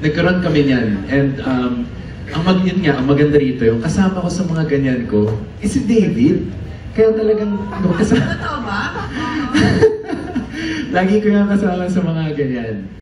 nagkaroon kami niyan. And yun nga, ang maganda rito, yung kasama ko sa mga ganyan ko, is si David. Kaya talagang kasama. Totoo ba? Lagi ko yung kasama sa mga ganyan.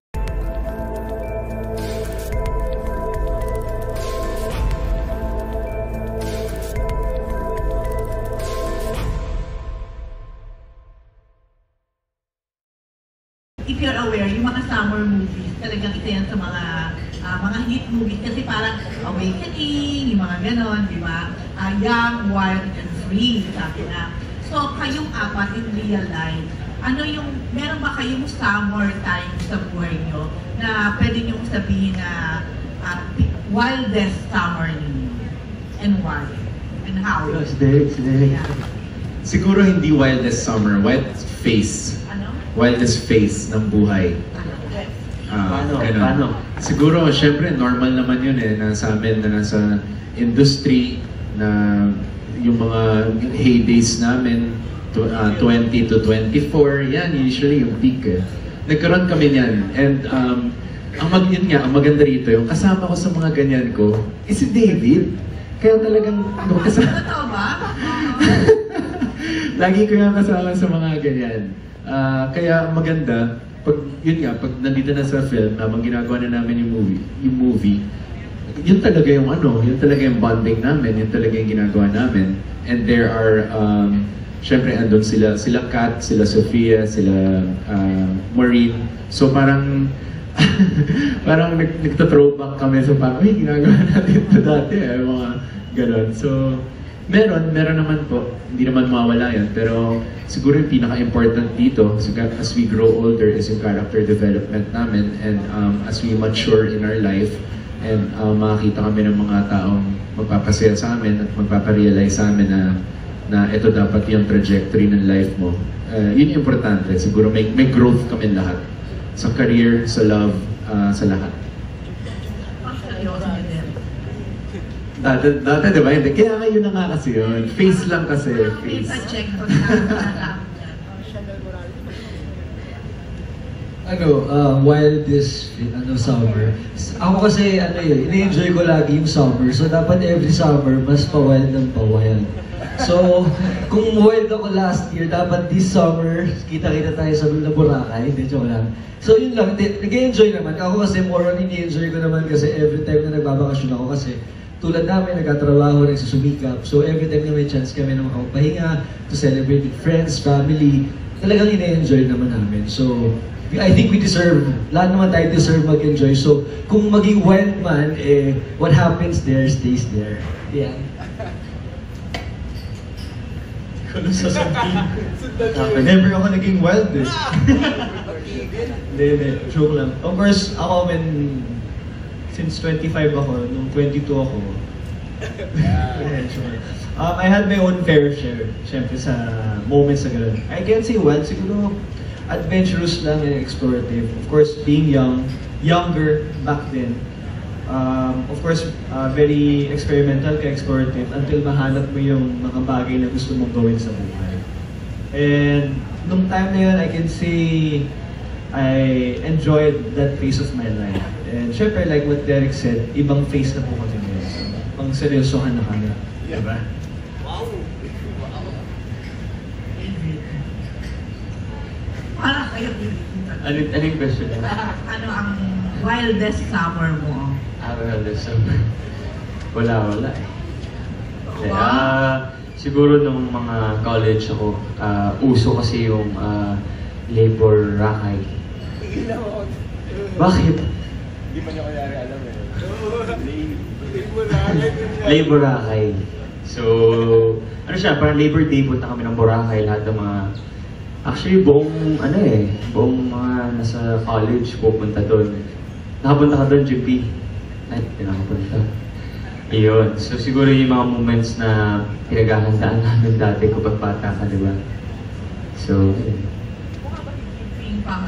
If you're aware, yung mga summer movies, talagang isa yan sa mga hit movies kasi parang Awakening, yung mga ganon, di ba? Young, Wild, and Free, sabi na. So, kayong apat in real life, meron ba kayong summer time sa buhay nyo na pwede nyo sabihin na wildest summer ninyo? And why? And how? Yes, Derek. Yeah. Siguro hindi wildest summer, wildest phase. Wildest phase ng buhay. Paano? Siguro, syempre, normal naman yun sa amin na nasa industry, na yung mga heydays namin, 20 to 24, yan, usually yung peak Nagkaroon kami niyan. And ang maganda rito, yung kasama ko sa mga ganyan ko, is si David. Kaya talagang kasama. Totoo ba? Lagi ko yung kasama sa mga ganyan. Kaya maganda, pag nandito na sa film, habang ginagawa na namin yung movie, yun talaga yung bonding namin, yun talaga yung ginagawa namin. And there are, syempre andun sila Kat, sila Sofia, sila Maureen. So parang, parang nagta-throwback kami, so parang, ginagawa natin ito dati, mga ganon. So, meron naman po, hindi naman mawala yan, pero siguro yung pinaka-important dito, as we grow older, is yung character development namin, and as we mature in our life, and makakita kami ng mga taong magpapasaya sa amin at magpaparealize sa amin na ito dapat yung trajectory ng life mo. Yun yung importante, siguro may growth kami lahat. Sa career, sa love, sa lahat. Dati, di ba? Hindi. Kaya ngayon na nga kasi yun. Face lang kasi. Face. Check ko wildest summer. Ako kasi ini-enjoy ko lagi yung summer. So dapat every summer mas pa-wild ng pa-wild. So kung wild ako last year, dapat this summer kita-kita tayo sa Boracay. Hindi, joke lang. So yun lang, nag-enjoy naman. Ako kasi more on ini-enjoy ko naman kasi every time na nagbabakasyon ako kasi tulad namin, nagkatrabaho, nagsusumikap. So every time na may chance kami na makapahinga, to celebrate with friends, family, talagang ina-enjoy naman namin. So I think we deserve, lahat naman tayo deserve mag-enjoy. So kung maging wild man, what happens there stays there. Yeah. Never ako naging wild Hindi, joke lang. Of course, ako since 25 ako, nung 22 ako, I had my own fair share, syempre sa moments na gano'n. I can't say wild, siguro adventurous lang and explorative. Of course, being younger back then, of course, very experimental ka explorative until mahanap mo yung mga bagay na gusto mong gawin sa buhay. And nung time na yun, I can say I enjoyed that phase of my life. And syempre, like what Derek said, ibang phase na po kami ngayon. Pang seryosohan na kami. Diba? Wow! Para kayo, Ano yung question? ano ang wildest summer mo? Wildest summer? Wala siguro nung mga college ako, uso kasi yung labor rakay. Bakit? Hindi pa niya kayari alam Labor Boracay. So, parang Labor Day punta kami ng Boracay, lahat ng mga, actually buong mga nasa college pupunta doon. Nakapunta ka doon, GP? Ay, pinakapunta. Iyon. So siguro yung mga moments na pinaghahandaan namin dati kapag bata ka, di ba? So, Pang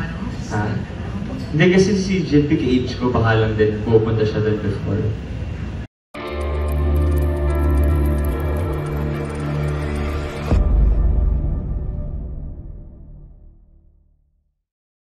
Hindi kasi si JP ka-age ko, baka lang din pupunta siya doon before.